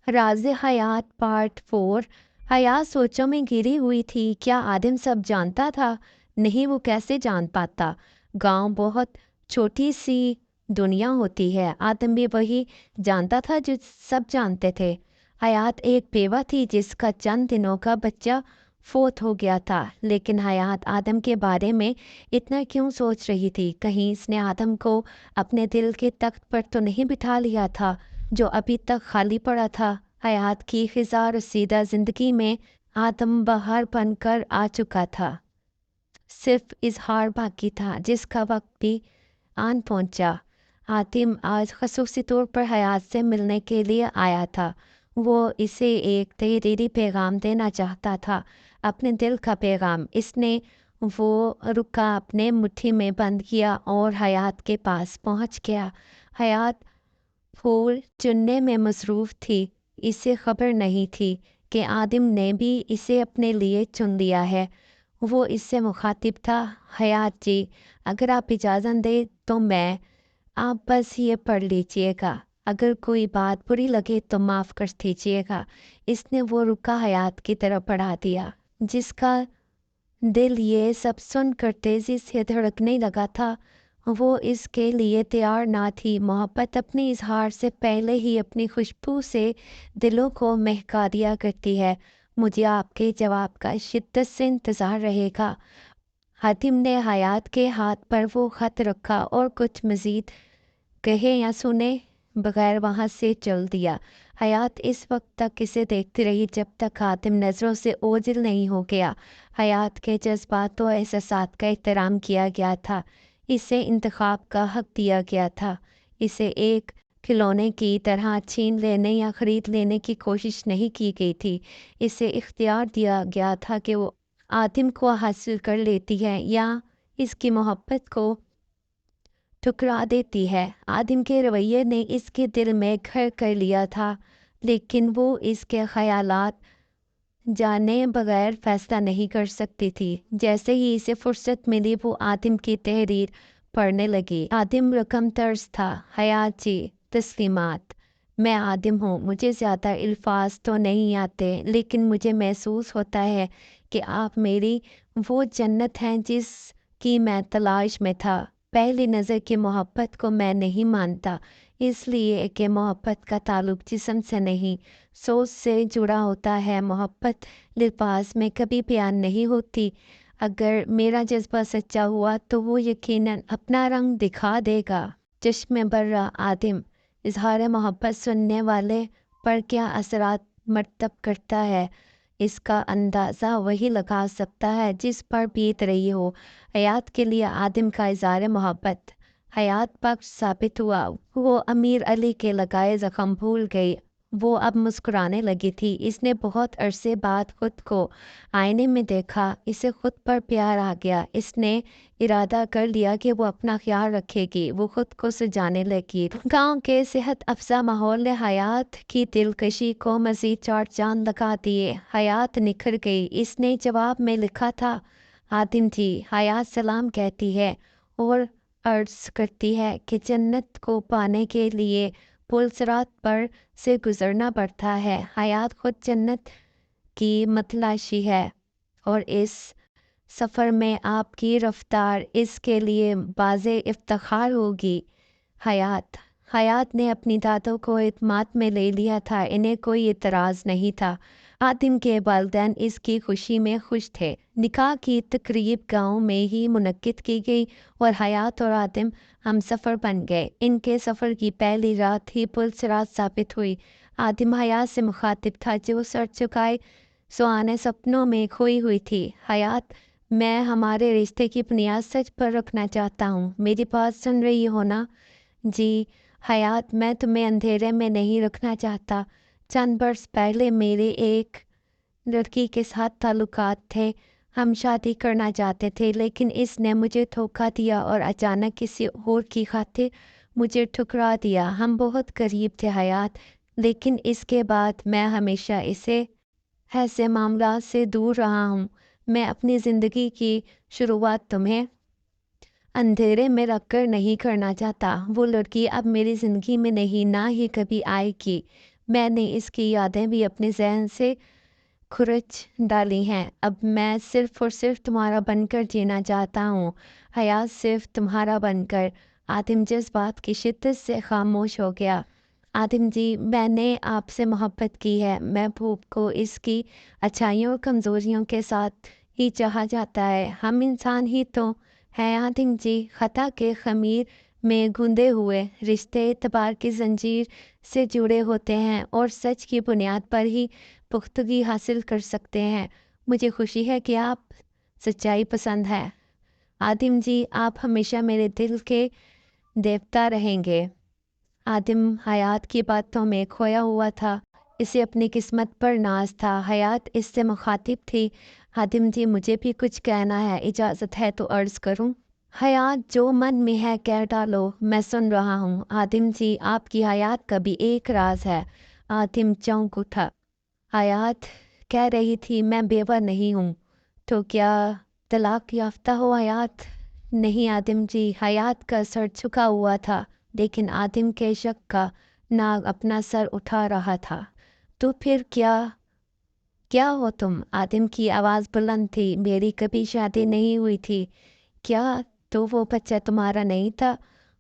राज़ हयात पार्ट 4। हयात सोचों में घिरी हुई थी। क्या आदिम सब जानता था? नहीं, वो कैसे जान पाता। गांव बहुत छोटी सी दुनिया होती है। आदिम भी वही जानता था जो सब जानते थे। हयात एक बेवा थी जिसका चंद दिनों का बच्चा फोत हो गया था। लेकिन हयात आदम के बारे में इतना क्यों सोच रही थी? कहीं इसने आदम को अपने दिल के तख्त पर तो नहीं बिठा लिया था जो अभी तक खाली पड़ा था। हयात की खिज़ा रसीदा ज़िंदगी में आदम बहार बनकर आ चुका था। सिर्फ इजहार बाकी था जिसका वक्त भी आन पहुंचा। आतिम आज खसूसी तौर पर हयात से मिलने के लिए आया था। वो इसे एक तहरीरी पैगाम देना चाहता था, अपने दिल का पैगाम। इसने वो रुका अपने मुट्ठी में बंद किया और हयात के पास पहुंच गया। हयात फूल चुनने में मसरूफ़ थी। इसे खबर नहीं थी कि आदिम ने भी इसे अपने लिए चुन लिया है। वो इससे मुखातिब था। हयात जी, अगर आप इजाज़त दें तो मैं आप बस ये पढ़ लीजिएगा। अगर कोई बात बुरी लगे तो माफ़ कर दीजिएगा। इसने वो रुका हयात की तरफ बढ़ा दिया, जिसका दिल ये सब सुनकर तेज़ी से धड़कने लगा था। वो इसके लिए तैयार ना थी। मोहब्बत अपने इजहार से पहले ही अपनी खुशबू से दिलों को महका दिया करती है। मुझे आपके जवाब का शिद्दत से इंतज़ार रहेगा। हातिम ने हयात के हाथ पर वो ख़त रखा और कुछ मज़ीद कहे या सुने बगैर वहाँ से चल दिया। हयात इस वक्त तक इसे देखती रही जब तक हातिम नज़रों से ओझल नहीं हो गया। हयात के जज्बात और एहसासात का एहतराम किया गया था। इसे इंतखाब का हक दिया गया था। इसे एक खिलौने की तरह छीन लेने या ख़रीद लेने की कोशिश नहीं की गई थी। इसे इख्तियार दिया गया था कि वो आतिम को हासिल कर लेती है या इसकी मोहब्बत को ठुकरा देती है। आदिम के रवैये ने इसके दिल में घर कर लिया था, लेकिन वो इसके ख़यालात जाने बगैर फैसला नहीं कर सकती थी। जैसे ही इसे फुर्सत मिली वो आदिम की तहरीर पढ़ने लगी। आदिम रकम तर्ज था। हयात जी, तस्लीमात। मैं आदिम हूँ। मुझे ज़्यादा अल्फाज तो नहीं आते, लेकिन मुझे महसूस होता है कि आप मेरी वो जन्नत हैं जिसकी मैं तलाश में था। पहली नज़र की मोहब्बत को मैं नहीं मानता, इसलिए कि मोहब्बत का ताल्लुक जिस्म से नहीं सोच से जुड़ा होता है। मोहब्बत लिबास में कभी बयान नहीं होती। अगर मेरा जज्बा सच्चा हुआ तो वो यकीनन अपना रंग दिखा देगा। चश्मे बर्रा आदिम। इजहार मोहब्बत सुनने वाले पर क्या असरात मरतब करता है, इसका अंदाज़ा वही लगा सकता है जिस पर बीत रही हो। हयात के लिए आदिम का इज़हार मोहब्बत हयात बख्श साबित हुआ। वो अमीर अली के लगाए ज़ख्म भूल गई। वो अब मुस्कुराने लगी थी। इसने बहुत अरसे बाद खुद को आईने में देखा। इसे खुद पर प्यार आ गया। इसने इरादा कर लिया कि वो अपना ख्याल रखेगी। वो खुद को सजाने लगी। गांव के सेहत अफजा माहौल ने हयात की दिलकशी को मज़ीद चार चांद लगा दिए। हयात निखर गई। इसने जवाब में लिखा था, आदिम जी, हयात सलाम कहती है और अर्ज़ करती है कि जन्नत को पाने के लिए पुलसरात पर से गुज़रना पड़ता है। हयात खुद जन्नत की मतलाशी है और इस सफ़र में आपकी रफ्तार इसके लिए बाज़े इफ्तिखार होगी। हयात हयात ने अपनी दादों को इत्माद में ले लिया था। इन्हें कोई इतराज़ नहीं था। आदिम के वालिदैन इसकी खुशी में खुश थे। निकाह की तकरीब गांव में ही मुनक्किद की गई और हयात और आदिम हम सफ़र बन गए। इनके सफ़र की पहली रात ही पुलसरात साबित हुई। आदिम हयात से मुखातिब था जो सर झुकाए सुहाने सपनों में खोई हुई थी। हयात, मैं हमारे रिश्ते की बुनियाद सच पर रखना चाहता हूँ। मेरी बात सुन रही हो ना? जी। हयात, मैं तुम्हें अंधेरे में नहीं रखना चाहता। चंद बरस पहले मेरे एक लड़की के साथ ताल्लुकात थे। हम शादी करना चाहते थे, लेकिन इसने मुझे धोखा दिया और अचानक किसी और की खातिर मुझे ठुकरा दिया। हम बहुत करीब थे हयात, लेकिन इसके बाद मैं हमेशा इसे ऐसे मामला से दूर रहा हूँ। मैं अपनी ज़िंदगी की शुरुआत तुम्हें अंधेरे में रखकर नहीं करना चाहता। वो लड़की अब मेरी ज़िंदगी में नहीं, ना ही कभी आएगी। मैंने इसकी यादें भी अपने ज़हन से खुरच डाली हैं। अब मैं सिर्फ़ और सिर्फ़ तुम्हारा बनकर जीना चाहता हूँ, हयात सिर्फ़ तुम्हारा बनकर। आतिम जज़्बात की शिद्दत से ख़ामोश हो गया। आतिम जी, मैंने आपसे मोहब्बत की है। महबूब को इसकी अच्छाइयों और कमज़ोरियों के साथ ही चाहा जाता है। हम इंसान ही तो हैं आतिम जी, ख़ता के ख़मीर में गूँधे हुए रिश्ते एतबार की ज़ंजीर से जुड़े होते हैं और सच की बुनियाद पर ही पुख्तगी हासिल कर सकते हैं। मुझे खुशी है कि आप सच्चाई पसंद है। आतिम जी, आप हमेशा मेरे दिल के देवता रहेंगे। आतिम हयात की बातों में खोया हुआ था। इसे अपनी किस्मत पर नाज था। हयात इससे मुखातिब थी। आतिम जी, मुझे भी कुछ कहना है, इजाज़त है तो अर्ज़ करूं? हयात, जो मन में है कह डालो, मैं सुन रहा हूँ। आतिम जी, आपकी हयात का भी एक राज है। आतिम चौंक उठा। हयात कह रही थी, मैं बेवा नहीं हूँ। तो क्या तलाक याफ्ता हो हयात? नहीं आतिम जी, हयात का सर झुका हुआ था, लेकिन आतिम के शक का नाग अपना सर उठा रहा था। तो फिर क्या हो तुम? आतिम की आवाज़ बुलंद थी। मेरी कभी शादी नहीं हुई थी। क्या? तो वो बच्चा तुम्हारा नहीं था?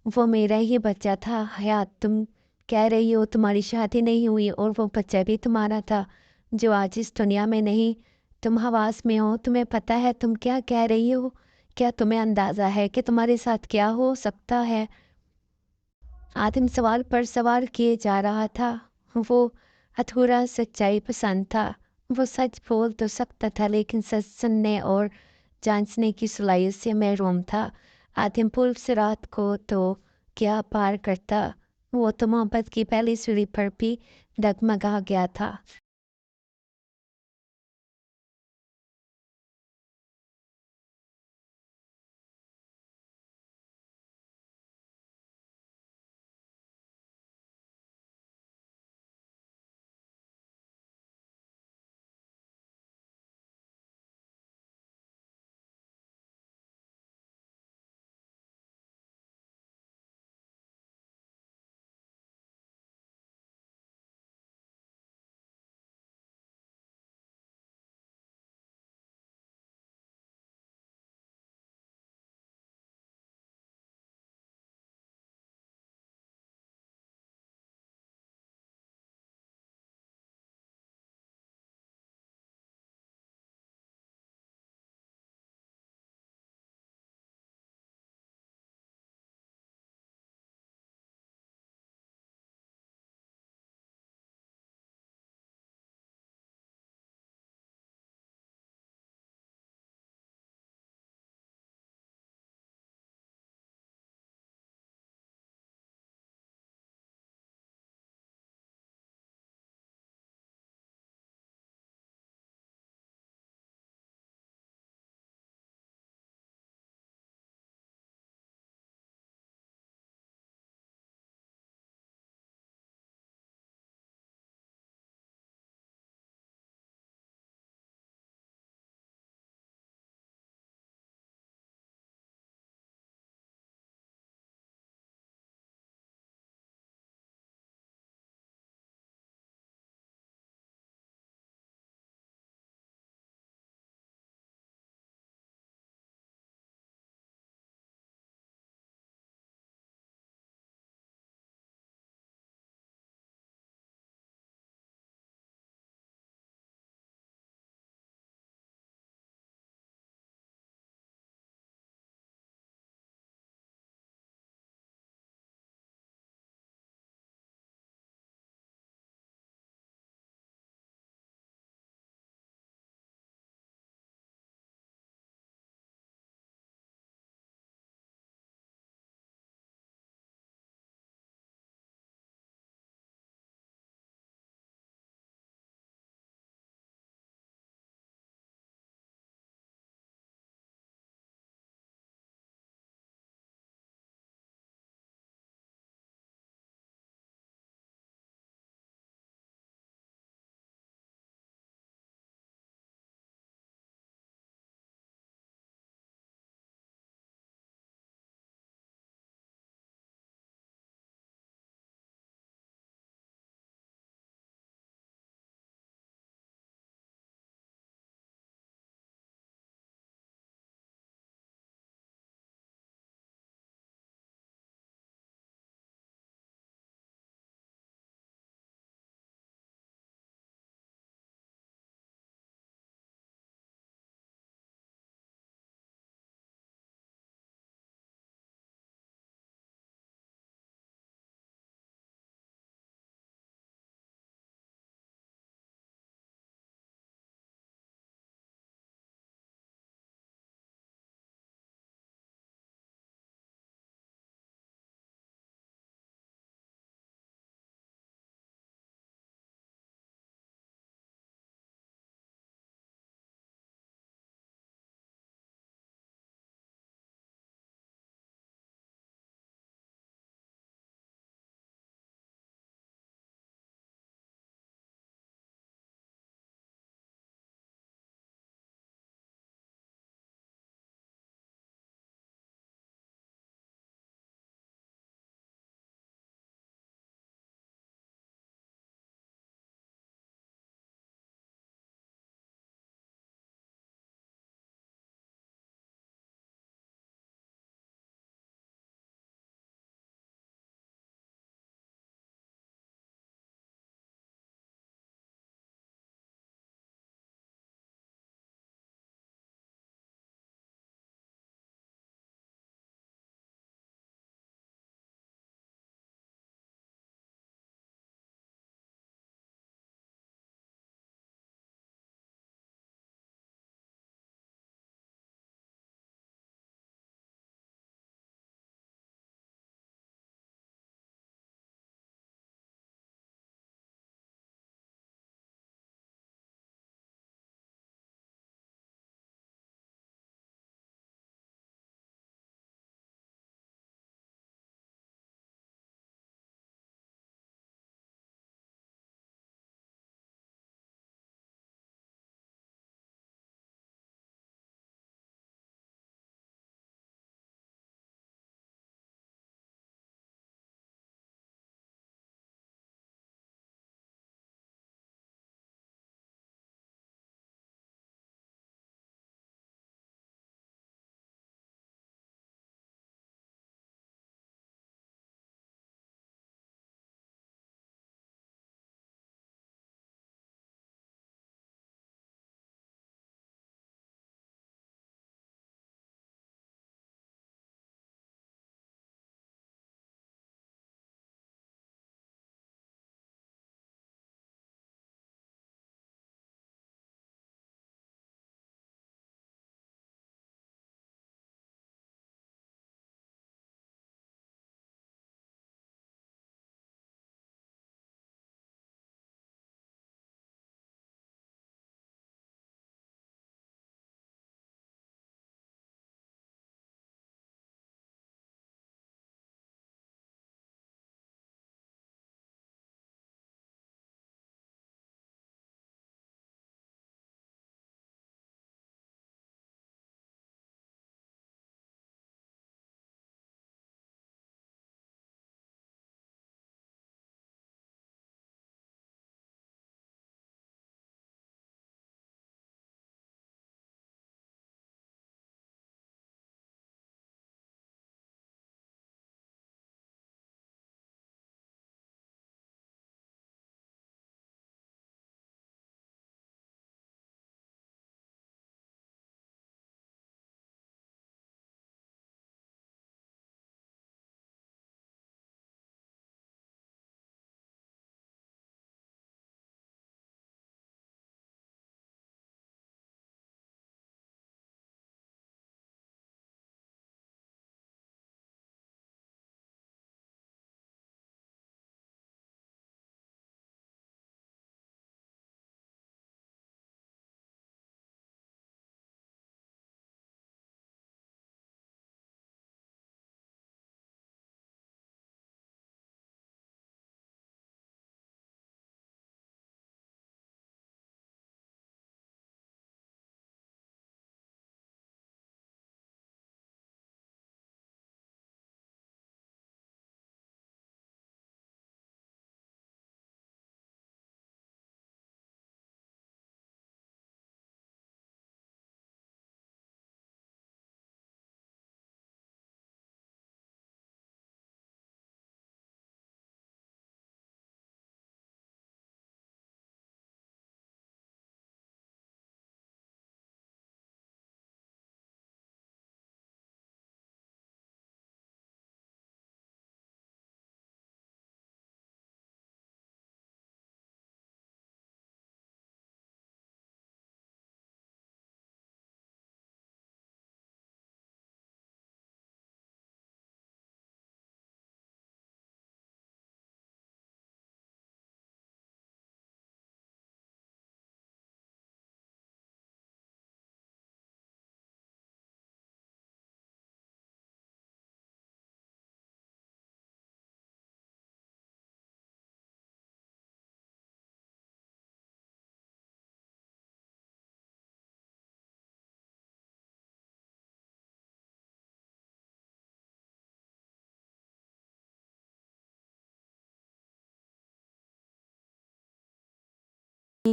वो मेरा ही बच्चा था। हयात, तुम कह रही हो तुम्हारी शादी नहीं हुई और वो बच्चा भी तुम्हारा था, जो आज इस दुनिया में नहीं। तुम हवास में हो, तुम्हें पता है तुम क्या कह रही हो? क्या तुम्हें अंदाज़ा है कि तुम्हारे साथ क्या हो सकता है? आतिम सवाल पर सवाल किए जा रहा था। वो अधूरा सच्चाई पसंद था। वो सच बोल तो सकता था, लेकिन सच सुनने और जांचने की सलाहियत से महरूम था। आतिम पुल सिरात को तो क्या पार करता, वो तो मोहब्बत की पहली सीढ़ी पर भी डगमगा गया था।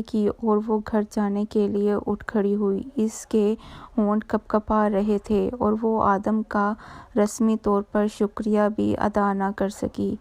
کی اور وہ گھر جانے کے لیے اٹھ کھڑی ہوئی۔ اس کے ہونٹ کپکپا رہے تھے اور وہ آدم کا رسمی طور پر شکریہ بھی ادا نہ کر سکی۔